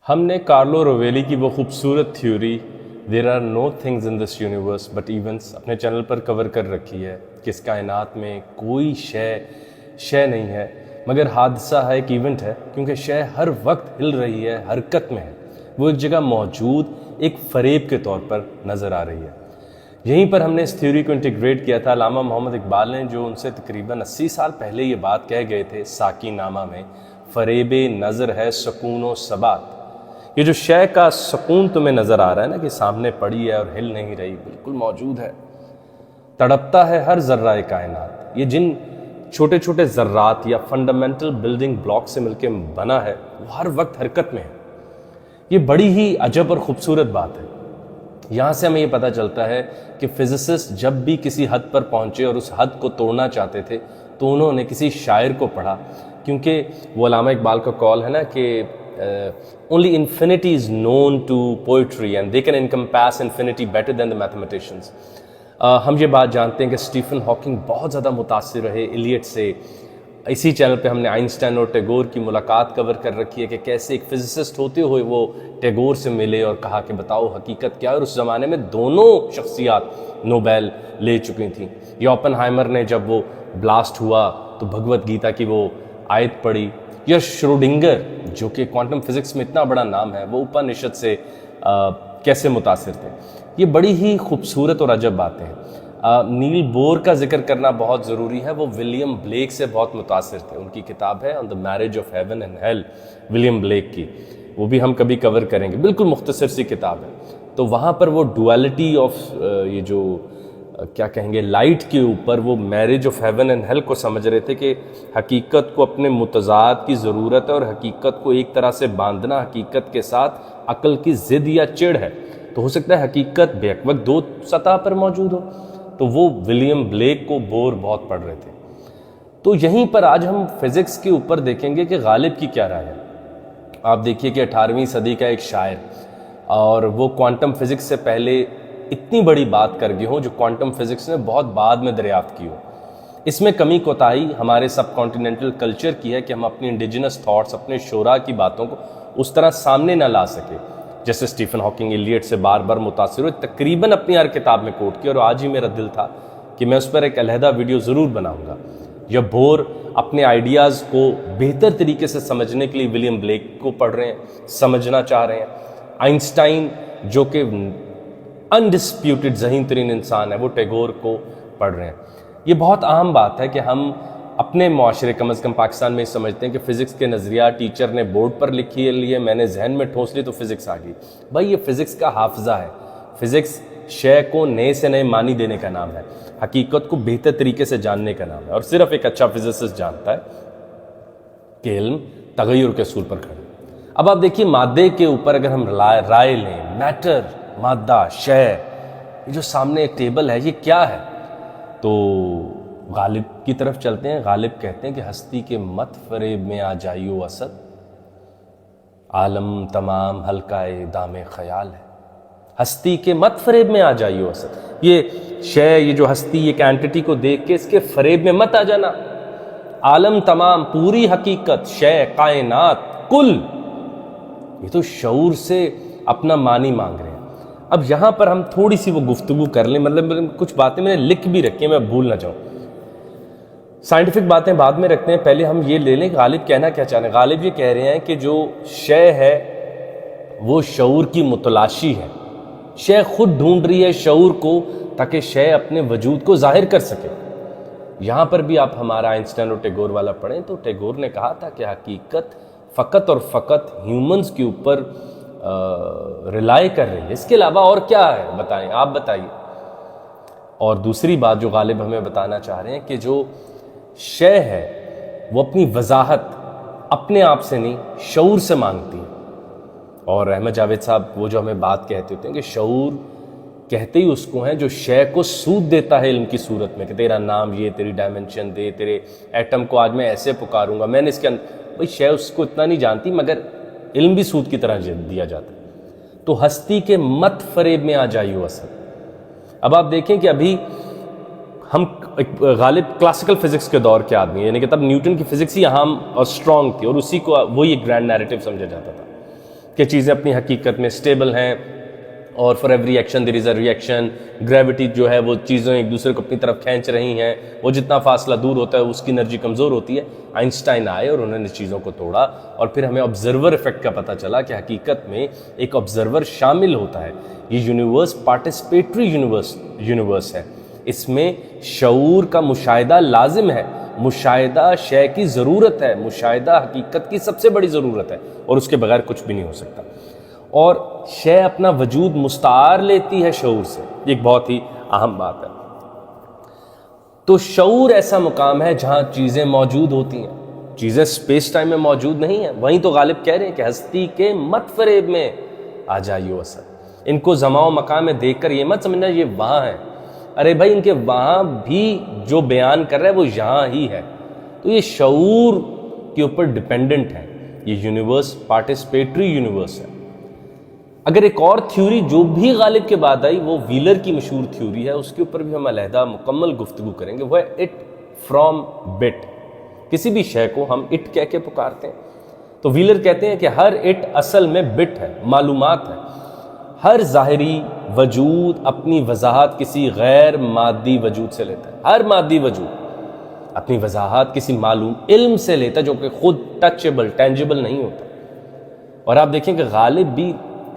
ہم نے Carlo Rovelli کی وہ خوبصورت theory there are no things in this universe but events اپنے چینل پر کور کر رکھی ہے کہ اس کائنات میں کوئی شے نہیں ہے مگر حادثہ ہے، ایک ایونٹ ہے، کیونکہ شے ہر وقت ہل رہی ہے، حرکت میں ہے، وہ ایک جگہ موجود ایک فریب کے طور پر نظر آ رہی ہے۔ یہیں پر ہم نے اس تھیوری کو انٹیگریٹ کیا تھا علامہ محمد اقبال نے، جو ان سے تقریباً 80 سال پہلے یہ بات کہہ گئے تھے ساکی نامہ میں، فریب نظر ہے سکون و ثبات۔ یہ جو شے کا سکون تمہیں نظر آ رہا ہے نا کہ سامنے پڑی ہے اور ہل نہیں رہی، بالکل موجود ہے، تڑپتا ہے ہر ذرہ کائنات۔ یہ جن چھوٹے چھوٹے ذرات یا فنڈامنٹل بلڈنگ بلاک سے مل کے بنا ہے، وہ ہر وقت حرکت میں ہے۔ یہ بڑی ہی عجب اور خوبصورت بات ہے۔ یہاں سے ہمیں یہ پتہ چلتا ہے کہ فزسسٹ جب بھی کسی حد پر پہنچے اور اس حد کو توڑنا چاہتے تھے تو انہوں نے کسی شاعر کو پڑھا، کیونکہ وہ علامہ اقبال کا قول ہے نا کہ only infinity is known to poetry and they can encompass infinity better than the mathematicians۔ ہم یہ بات جانتے ہیں کہ اسٹیفن ہاکنگ بہت زیادہ متاثر رہے ایلیٹ سے۔ اسی چینل پہ ہم نے آئنسٹائن اور ٹیگور کی ملاقات کور کر رکھی ہے کہ کیسے ایک فزسسٹ ہوتے ہوئے وہ ٹیگور سے ملے اور کہا کہ بتاؤ حقیقت کیا ہے، اور اس زمانے میں دونوں شخصیات نوبیل لے چکی تھیں۔ یا اوپن ہائمر نے جب وہ بلاسٹ ہوا تو بھگوت گیتا کی وہ آیت پڑھی، یا شروڈنگر جو کہ کوانٹم فزکس میں اتنا بڑا نام ہے، وہ اپنشد سے کیسے متاثر تھے۔ یہ بڑی ہی خوبصورت اور عجب باتیں ہیں۔ نیل بور کا ذکر کرنا بہت ضروری ہے، وہ ولیم بلیک سے بہت متاثر تھے۔ ان کی کتاب ہے on the marriage of heaven and hell, William Blake کی، وہ بھی ہم کبھی کور کریں گے، بالکل مختصر سی کتاب ہے۔ تو وہاں پر وہ ڈویلٹی آف یہ جو کیا کہیں گے لائٹ کے اوپر، وہ marriage of heaven and hell کو سمجھ رہے تھے کہ حقیقت کو اپنے متضاد کی ضرورت ہے، اور حقیقت کو ایک طرح سے باندھنا حقیقت کے ساتھ عقل کی ضد یا چڑ ہے۔ تو ہو سکتا ہے حقیقت بیک وقت دو سطح پر موجود ہو۔ تو وہ ولیم بلیک کو بور بہت پڑھ رہے تھے۔ تو یہیں پر آج ہم فزکس کے اوپر دیکھیں گے کہ غالب کی کیا رائے ہے۔ آپ دیکھیے کہ 18ویں صدی کا ایک شاعر، اور وہ کوانٹم فزکس سے پہلے اتنی بڑی بات کر گئے ہوں جو کوانٹم فزکس نے بہت بعد میں دریافت کی ہو۔ اس میں کمی کوتاہی ہمارے سب کانٹیننٹل کلچر کی ہے کہ ہم اپنی انڈیجنس تھاٹس، اپنے شعراء کی باتوں کو اس طرح سامنے نہ لا سکے، جیسے اسٹیفن ہاکنگ ایلیٹ سے بار بار متاثر ہوئے، تقریباً اپنی ہر کتاب میں کوٹ کی، اور آج ہی میرا دل تھا کہ میں اس پر ایک علیحدہ ویڈیو ضرور بناؤں گا۔ یا بور اپنے آئیڈیاز کو بہتر طریقے سے سمجھنے کے لیے ولیم بلیک کو پڑھ رہے ہیں، سمجھنا چاہ رہے ہیں۔ آئنسٹائن جو کہ انڈسپیوٹڈ ذہین ترین انسان ہے، وہ ٹیگور کو پڑھ رہے ہیں۔ یہ بہت اہم بات ہے کہ ہم اپنے معاشرے، کم از کم پاکستان میں سمجھتے ہیں کہ فزکس کے نظریہ ٹیچر نے بورڈ پر لکھی لیے، میں نے ذہن میں ٹھوس لی تو فزکس آ گئی۔ بھائی یہ فزکس کا حافظہ ہے۔ فزکس شے کو نئے سے نئے معنی دینے کا نام ہے، حقیقت کو بہتر طریقے سے جاننے کا نام ہے، اور صرف ایک اچھا فزسسٹ جانتا ہے کہ علم تغیر کے اصول پر کھڑا۔ اب آپ دیکھیے مادے کے اوپر اگر ہم رائے لیں، میٹر، مادہ، شے، یہ جو سامنے ایک ٹیبل ہے، یہ کیا ہے؟ تو غالب کی طرف چلتے ہیں۔ غالب کہتے ہیں کہ ہستی کے مت فریب میں آ جائیو اسد، عالم تمام حلقہ دام خیال ہے۔ ہستی کے مت فریب میں آ جائیو اسد، یہ شے، یہ جو ہستی، ایک اینٹٹی کو دیکھ کے اس کے فریب میں مت آ جانا۔ عالم تمام، پوری حقیقت، شے، کائنات، کل، یہ تو شعور سے اپنا معنی مانگ رہے ہیں۔ اب یہاں پر ہم تھوڑی سی وہ گفتگو کر لیں، مطلب کچھ باتیں میں نے لکھ بھی رکھی ہیں، میں بھول نہ جاؤں۔ سائنٹیفک باتیں بعد میں رکھتے ہیں، پہلے ہم یہ لے لیں کہ غالب کہنا کیا چاہ رہے ہیں۔ غالب یہ کہہ رہے ہیں کہ جو شے ہے وہ شعور کی متلاشی ہے۔ شے خود ڈھونڈ رہی ہے شعور کو تاکہ شے اپنے وجود کو ظاہر کر سکے۔ یہاں پر بھی آپ ہمارا آئنسٹائن اور ٹیگور والا پڑھیں تو ٹیگور نے کہا تھا کہ حقیقت فقط اور فقط ہیومنز کے اوپر ریلائی کر رہی ہے، اس کے علاوہ اور کیا ہے؟ بتائیں، آپ بتائیے۔ اور دوسری بات جو غالب ہمیں بتانا چاہ رہے ہیں کہ جو شے ہے وہ اپنی وضاحت اپنے آپ سے نہیں، شعور سے مانگتی ہے۔ اور احمد جاوید صاحب وہ جو ہمیں بات کہتے ہوتے ہیں کہ شعور کہتے ہی اس کو ہیں جو شے کو سود دیتا ہے علم کی صورت میں، کہ تیرا نام یہ، تیری ڈائمنشن دے، تیرے ایٹم کو آج میں ایسے پکاروں گا، میں نے اس کے بھائی شے اس کو اتنا نہیں جانتی، مگر علم بھی سود کی طرح دیا جاتا ہے۔ تو ہستی کے مت فریب میں آ جائیو اسد۔ اب آپ دیکھیں کہ ابھی ہم غالب کلاسیکل فزکس کے دور کے آدمی ہیں، یعنی کہ تب نیوٹن کی فزکس ہی اہم اور اسٹرانگ تھی، اور اسی کو وہی ایک گرینڈ نیریٹو سمجھا جاتا تھا۔ کہ چیزیں اپنی حقیقت میں اسٹیبل ہیں اور for every action there is a reaction. Gravity جو ہے وہ چیزیں ایک دوسرے کو اپنی طرف کھینچ رہی ہیں, وہ جتنا فاصلہ دور ہوتا ہے اس کی انرجی کمزور ہوتی ہے. آئنسٹائن آئے اور انہوں نے چیزوں کو توڑا اور پھر ہمیں آبزرور ایفیکٹ کا پتہ چلا کہ حقیقت میں ایک آبزرور شامل ہوتا ہے. یہ یونیورس پارٹیسپیٹری یونیورس ہے, اس میں شعور کا مشاہدہ لازم ہے, مشاہدہ شے کی ضرورت ہے, مشاہدہ حقیقت کی سب سے بڑی ضرورت ہے اور اس کے بغیر کچھ بھی نہیں ہو سکتا. اور شے اپنا وجود مستعار لیتی ہے شعور سے, یہ ایک بہت ہی اہم بات ہے. تو شعور ایسا مقام ہے جہاں چیزیں موجود ہوتی ہیں, چیزیں اسپیس ٹائم میں موجود نہیں ہیں. وہیں تو غالب کہہ رہے ہیں کہ ہستی کے مت فریب میں آ جائیو اثر. ان کو زمان و مکان میں دیکھ کر یہ مت سمجھنا یہ وہاں ہے. ارے بھائی ان کے وہاں بھی جو بیان کر رہا ہے وہ یہاں ہی ہے. تو یہ شعور کے اوپر ڈیپینڈنٹ ہے. یہ یونیورس پارٹیسپیٹری یونیورس ہے. اگر ایک اور تھیوری جو بھی غالب کے بعد آئی وہ ویلر کی مشہور تھیوری ہے, اس کے اوپر بھی ہم علیحدہ مکمل گفتگو کریں گے. وہ ہے اٹ فرام بٹ. کسی بھی شے کو ہم اٹ کہہ کے پکارتے ہیں. تو ویلر کہتے ہیں کہ ہر اٹ اصل میں بٹ ہے, معلومات ہے. ہر ظاہری وجود اپنی وضاحت کسی غیر مادی وجود سے لیتا ہے. ہر مادی وجود اپنی وضاحت کسی معلوم علم سے لیتا ہے جو کہ خود ٹچیبل ٹینجیبل نہیں ہوتا. اور آپ دیکھیں کہ غالب بھی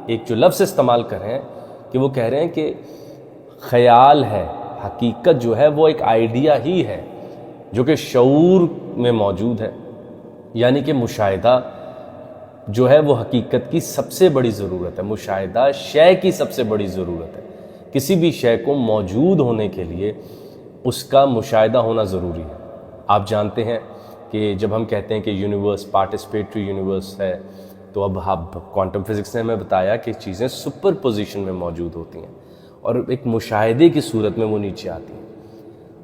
ایک جو لفظ استعمال کر رہے ہیں کہ وہ کہہ رہے ہیں کہ خیال ہے, حقیقت جو ہے وہ ایک آئیڈیا ہی ہے جو کہ شعور میں موجود ہے. یعنی کہ مشاہدہ جو ہے وہ حقیقت کی سب سے بڑی ضرورت ہے. مشاہدہ شے کی سب سے بڑی ضرورت ہے. کسی بھی شے کو موجود ہونے کے لیے اس کا مشاہدہ ہونا ضروری ہے. آپ جانتے ہیں کہ جب ہم کہتے ہیں کہ یونیورس پارٹیسپیٹری یونیورس ہے تو اب کوانٹم فزکس نے ہمیں بتایا کہ چیزیں سپر پوزیشن میں موجود ہوتی ہیں اور ایک مشاہدے کی صورت میں وہ نیچے آتی ہیں.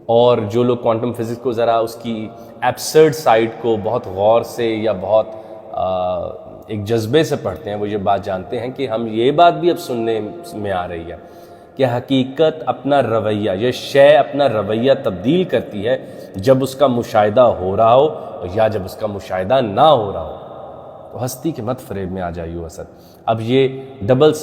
اور جو لوگ کوانٹم فزکس کو ذرا اس کی ایبسرڈ سائڈ کو بہت غور سے یا بہت ایک جذبے سے پڑھتے ہیں وہ یہ بات جانتے ہیں کہ ہم یہ بات بھی اب سننے میں آ رہی ہے کہ حقیقت اپنا رویہ, یہ شے اپنا رویہ تبدیل کرتی ہے جب اس کا مشاہدہ ہو رہا ہو یا جب اس کا مشاہدہ نہ ہو رہا ہو. تو ہستی کے مت فریب میں آ جائیو اثر. اب یہ ڈبل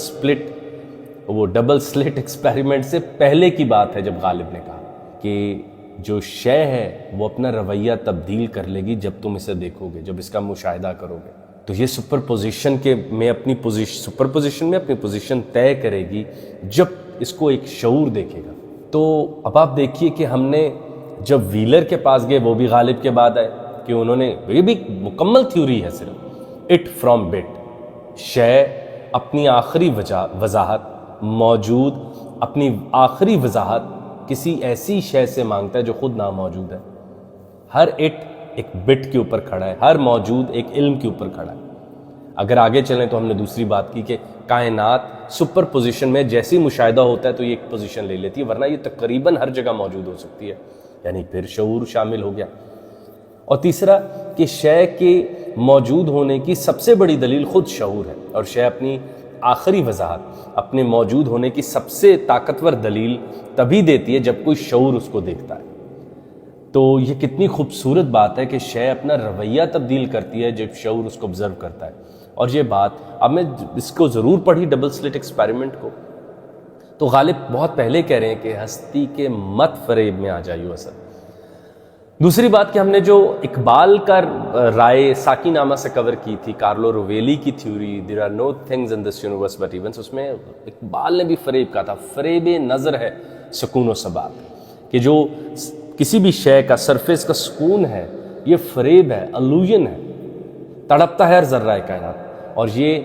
سلٹ ایکسپیریمنٹ سے پہلے کی بات ہے جب غالب نے کہا کہ جو شے ہے وہ اپنا رویہ تبدیل کر لے گی جب تم اسے دیکھو گے, جب اس کا مشاہدہ کرو گے. تو یہ سپر پوزیشن میں اپنی پوزیشن طے کرے گی جب اس کو ایک شعور دیکھے گا. تو اب آپ دیکھیے کہ ہم نے جب ویلر کے پاس گئے وہ بھی غالب کے بعد آئے کہ انہوں نے, یہ بھی مکمل تھیوری ہے صرف اٹ فرام بٹ. شے اپنی آخری وضاحت, موجود اپنی آخری وضاحت کسی ایسی شے سے مانگتا ہے جو خود ناموجود ہے. ہر اٹ ایک بٹ کے اوپر کھڑا ہے, ہر موجود ایک علم کے اوپر کھڑا ہے. اگر آگے چلیں تو ہم نے دوسری بات کی کہ کائنات سپر پوزیشن میں جیسی مشاہدہ ہوتا ہے تو یہ ایک پوزیشن لے لیتی ہے, ورنہ یہ تقریباً ہر جگہ موجود ہو سکتی ہے. یعنی پھر شعور شامل ہو گیا. اور تیسرا کہ شے کے موجود ہونے کی سب سے بڑی دلیل خود شعور ہے, اور شے اپنی آخری وضاحت اپنے موجود ہونے کی سب سے طاقتور دلیل تبھی دیتی ہے جب کوئی شعور اس کو دیکھتا ہے. تو یہ کتنی خوبصورت بات ہے کہ شے اپنا رویہ تبدیل کرتی ہے جب شعور اس کو آبزرو کرتا ہے. اور یہ بات اب میں اس کو ضرور پڑھی ڈبل سلٹ ایکسپیریمنٹ کو, تو غالب بہت پہلے کہہ رہے ہیں کہ ہستی کے مت فریب میں آ جائیو اثر. دوسری بات کہ ہم نے جو اقبال کا رائے ساکی نامہ سے کور کی تھی, کارلو روویلی کی theory there are no things in this universe but events, اس میں اقبال نے بھی فریب کہا تھا. فریب نظر ہے سکون و ثبات, کہ جو کسی بھی شے کا سرفیس کا سکون ہے یہ فریب ہے, الوژن ہے, تڑپتا ہے ہر ذرہ کائنات. اور یہ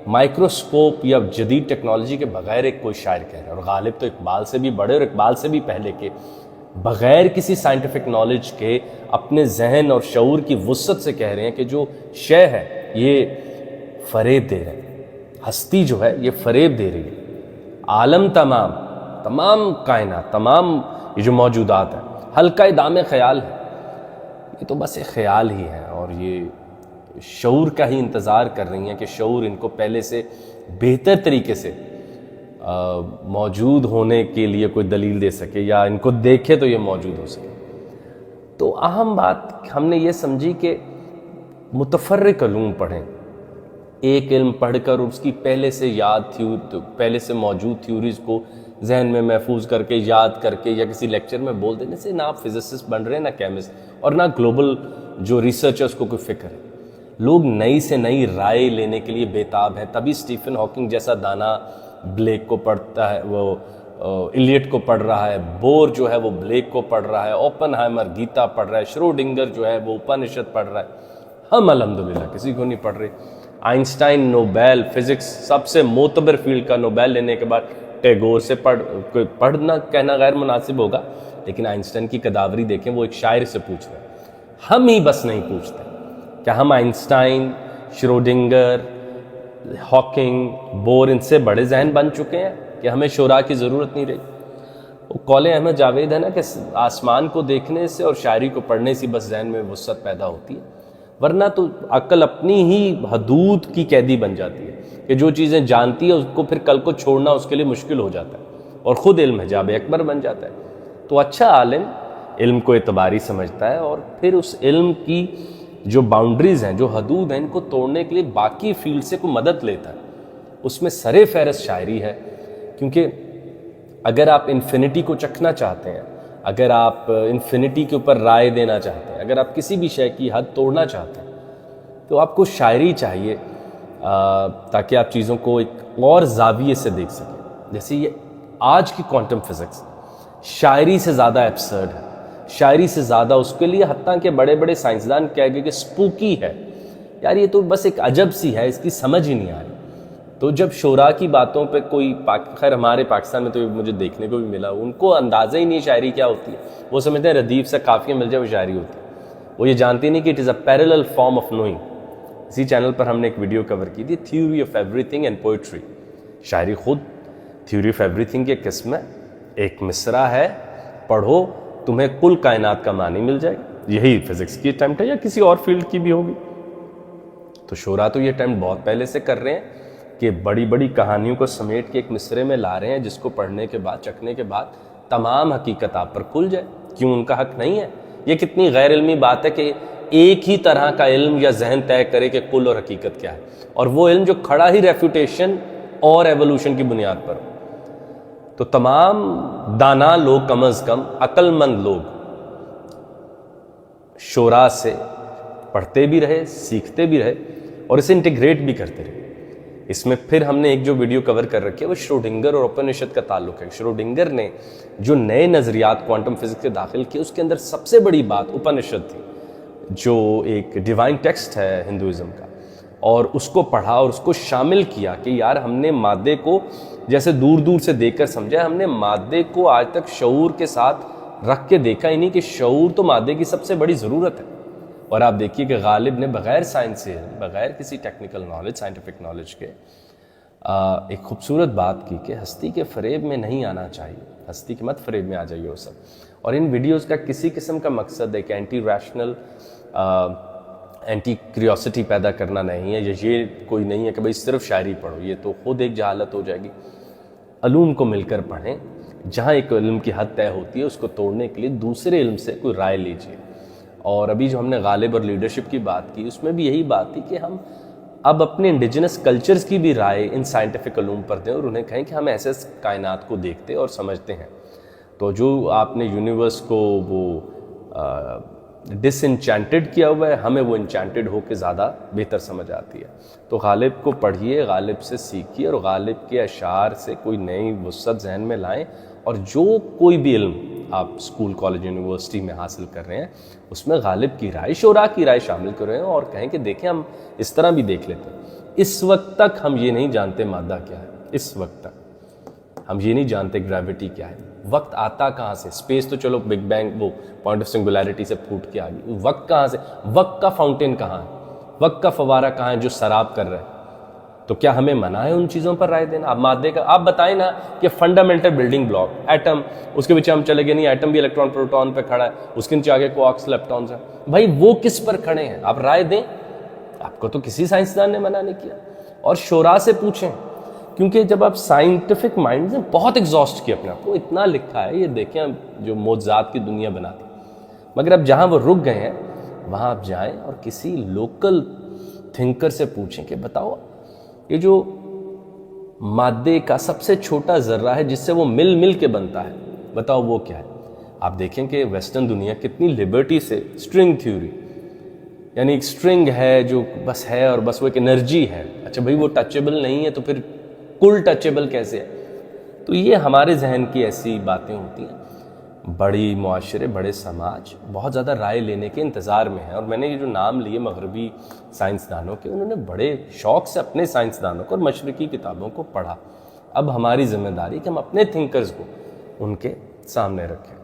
مائکروسکوپ یا جدید ٹیکنالوجی کے بغیر ایک کوئی شاعر کہہ رہا ہے. اور غالب تو اقبال سے بھی بڑے اور اقبال سے بھی پہلے کے بغیر کسی سائنٹیفک نالج کے اپنے ذہن اور شعور کی وسعت سے کہہ رہے ہیں کہ جو شے ہے یہ فریب دے رہے ہیں. ہستی جو ہے یہ فریب دے رہی ہے. عالم تمام کائنات, تمام یہ جو موجودات ہیں ہلکا دام خیال ہے, یہ تو بس ایک خیال ہی ہے. اور یہ شعور کا ہی انتظار کر رہی ہیں کہ شعور ان کو پہلے سے بہتر طریقے سے موجود ہونے کے لیے کوئی دلیل دے سکے یا ان کو دیکھے تو یہ موجود ہو سکے. تو اہم بات ہم نے یہ سمجھی کہ متفرق علوم پڑھیں, ایک علم پڑھ کر اس کی پہلے سے موجود تھیوریز کو ذہن میں محفوظ کر کے یاد کر کے یا کسی لیکچر میں بول دینے سے نہ آپ فزسسٹ بن رہے ہیں نہ کیمسٹ اور نہ گلوبل جو ریسرچرز کو کوئی فکر ہے. لوگ نئی سے نئی رائے لینے کے لیے بےتاب ہیں. تبھی اسٹیفن ہاکنگ جیسا دانا بلیک کو پڑھتا ہے, وہ ایلیٹ کو پڑھ رہا ہے, بور جو ہے وہ بلیک کو پڑھ رہا ہے, اوپن ہائمر گیتا پڑھ رہا ہے, شروڈنگر جو ہے وہ اپنشد پڑھ رہا ہے. ہم الحمدللہ کسی کو نہیں پڑھ رہے. آئنسٹائن نوبیل فزکس سب سے معتبر فیلڈ کا نوبیل لینے کے بعد ٹیگور سے پڑھنا کہنا غیر مناسب ہوگا, لیکن آئنسٹائن کی کداوری دیکھیں, وہ ایک شاعر سے پوچھ رہے ہیں. ہم ہی بس نہیں پوچھتے. کیا ہم آئنسٹائن, شروڈنگر, ہاکنگ, بور ان سے بڑے ذہن بن چکے ہیں کہ ہمیں شعراء کی ضرورت نہیں رہی؟ وہ قول احمد جاوید ہے نا کہ آسمان کو دیکھنے سے اور شاعری کو پڑھنے سے بس ذہن میں وسعت پیدا ہوتی ہے, ورنہ تو عقل اپنی ہی حدود کی قیدی بن جاتی ہے کہ جو چیزیں جانتی ہے اس کو پھر کل کو چھوڑنا اس کے لیے مشکل ہو جاتا ہے اور خود علم حجاب اکبر بن جاتا ہے. تو اچھا عالم علم کو اعتباری سمجھتا ہے اور پھر اس علم کی جو باؤنڈریز ہیں, جو حدود ہیں, ان کو توڑنے کے لیے باقی فیلڈ سے کوئی مدد لیتا ہے. اس میں سر فہرست شاعری ہے, کیونکہ اگر آپ انفینٹی کو چکھنا چاہتے ہیں, اگر آپ انفینٹی کے اوپر رائے دینا چاہتے ہیں, اگر آپ کسی بھی شے کی حد توڑنا چاہتے ہیں, تو آپ کو شاعری چاہیے تاکہ آپ چیزوں کو ایک اور زاویے سے دیکھ سکیں. جیسے یہ آج کی کوانٹم فزکس شاعری سے زیادہ ایبسرڈ ہے, شاعری سے زیادہ اس کے لیے حتیٰ کہ بڑے بڑے سائنسدان کہہ گئے کہ سپوکی ہے. یار یہ تو بس ایک عجب سی ہے, اس کی سمجھ ہی نہیں آ رہی. تو جب شعراء کی باتوں پہ کوئی خیر ہمارے پاکستان میں تو مجھے دیکھنے کو بھی ملا, ان کو اندازہ ہی نہیں شاعری کیا ہوتی ہے. وہ سمجھتے ہیں ردیف سے قافیہ مل جائے وہ شاعری ہوتی ہے. وہ یہ جانتے نہیں کہ it is a parallel form of knowing. اسی چینل پر ہم نے ایک ویڈیو کور کی تھی, theory of every thing and poetry. شاعری خود تھیوری آف ایوری تھنگ کی ایک قسم ہے. ایک مصرع ہے, پڑھو تمہیں کل کائنات کا معنی مل جائے گا. یہی فزکس کی اٹیمپٹ ہے یا کسی اور فیلڈ کی بھی ہوگی. تو شعراء تو یہ اٹیمپٹ بہت پہلے سے کر رہے ہیں کہ بڑی بڑی کہانیوں کو سمیٹ کے ایک مصرے میں لا رہے ہیں جس کو پڑھنے کے بعد, چکھنے کے بعد تمام حقیقت آپ پر کھل جائے. کیوں ان کا حق نہیں ہے؟ یہ کتنی غیر علمی بات ہے کہ ایک ہی طرح کا علم یا ذہن طے کرے کہ کل اور حقیقت کیا ہے, اور وہ علم جو کھڑا ہی ریفیوٹیشن اور ایوولوشن کی بنیاد پر. تو تمام دانا لوگ, کم از کم عقل مند لوگ شعراء سے پڑھتے بھی رہے, سیکھتے بھی رہے اور اسے انٹیگریٹ بھی کرتے رہے. اس میں پھر ہم نے ایک جو ویڈیو کور کر رکھی ہے وہ شروڈنگر اور اپنشد کا تعلق ہے. شروڈنگر نے جو نئے نظریات کوانٹم فزکس کے داخل کیے, اس کے اندر سب سے بڑی بات اپنشد تھی, جو ایک ڈیوائن ٹیکسٹ ہے ہندوازم کا, اور اس کو پڑھا اور اس کو شامل کیا کہ یار ہم نے مادے کو جیسے دور دور سے دیکھ کر سمجھا, ہم نے مادے کو آج تک شعور کے ساتھ رکھ کے دیکھا ہی نہیں کہ شعور تو مادے کی سب سے بڑی ضرورت ہے. اور آپ دیکھیے کہ غالب نے بغیر سائنس سے, بغیر کسی ٹیکنیکل نالج, سائنٹیفک نالج کے ایک خوبصورت بات کی کہ ہستی کے فریب میں نہیں آنا چاہیے, ہستی کے مت فریب میں آ جائیے وہ سب. اور ان ویڈیوز کا کسی قسم کا مقصد ایک اینٹی ریشنل, اینٹی کریوسٹی پیدا کرنا نہیں ہے, یہ کوئی نہیں ہے کہ بھئی صرف شاعری پڑھو, یہ تو خود ایک جہالت ہو جائے گی. علوم کو مل کر پڑھیں, جہاں ایک علم کی حد طے ہوتی ہے اس کو توڑنے کے لیے دوسرے علم سے کوئی رائے لیجیے. اور ابھی جو ہم نے غالب اور لیڈرشپ کی بات کی, اس میں بھی یہی بات تھی کہ ہم اب اپنے انڈیجنس کلچرز کی بھی رائے ان سائنٹیفک علوم پر دیں اور انہیں کہیں کہ ہم ایسے کائنات کو دیکھتے اور سمجھتے ہیں. تو جو آپ نے یونیورس کو وہ ڈس انچینٹڈ کیا ہوا ہے, ہمیں وہ انچینٹڈ ہو کے زیادہ بہتر سمجھ آتی ہے. تو غالب کو پڑھیے, غالب سے سیکھیے اور غالب کے اشعار سے کوئی نئی وسعت ذہن میں لائیں. اور جو کوئی بھی علم آپ اسکول, کالج, یونیورسٹی میں حاصل کر رہے ہیں اس میں غالب کی رائے, شعراء کی رائے شامل کر رہے ہیں اور کہیں کہ دیکھیں ہم اس طرح بھی دیکھ لیتے ہیں. اس وقت تک ہم یہ نہیں جانتے مادہ کیا ہے, اس وقت تک ہم یہ نہیں جانتے گریوٹی کیا ہے, وقت آتا کہاں سے. اسپیس تو چلو بگ بینگ وہ پوائنٹ آف سنگولیرٹی سے پھوٹ کے آ گئی, وقت کہاں سے, وقت کا فاؤنٹین کہاں ہے, وقت کا فوارہ کہاں ہے جو سراب کر رہا ہے. تو کیا ہمیں منع ہے ان چیزوں پر رائے دینا؟ آپ مادے کا آپ بتائیں نا کہ فنڈامنٹل بلڈنگ بلاک ایٹم, اس کے پیچھے ہم چلے گئے نہیں, ایٹم بھی الیکٹران پروٹون پہ کھڑا ہے, اس کے نیچے آگے کوارکس لیپٹونز ہیں. بھائی وہ کس پر کھڑے ہیں, آپ رائے دیں. آپ کو تو کسی سائنسدان نے منع نہیں کیا. اور شعراء سے پوچھیں, کیونکہ جب آپ سائنٹیفک مائنڈ نے بہت ایگزاسٹ کیا اپنے آپ کو, اتنا لکھا ہے, یہ دیکھیں جو معجزات کی دنیا بناتی, مگر اب جہاں وہ رک گئے ہیں وہاں آپ جائیں اور کسی لوکل تھنکر سے پوچھیں کہ بتاؤ یہ جو مادے کا سب سے چھوٹا ذرہ ہے جس سے وہ مل مل کے بنتا ہے، بتاؤ وہ کیا ہے؟ آپ دیکھیں کہ ویسٹرن دنیا کتنی لبرٹی سے اسٹرنگ تھیوری، یعنی ایک اسٹرنگ ہے جو بس ہے اور بس وہ ایک انرجی ہے، اچھا بھائی وہ ٹچیبل نہیں ہے تو پھر کل ٹچیبل کیسے ہے؟ تو یہ ہمارے ذہن کی ایسی باتیں ہوتی ہیں۔ بڑی معاشرے، بڑے سماج بہت زیادہ رائے لینے کے انتظار میں ہیں، اور میں نے یہ جو نام لیے مغربی سائنسدانوں کے، انہوں نے بڑے شوق سے اپنے سائنسدانوں کو اور مشرقی کتابوں کو پڑھا۔ اب ہماری ذمہ داری کہ ہم اپنے تھنکرز کو ان کے سامنے رکھیں۔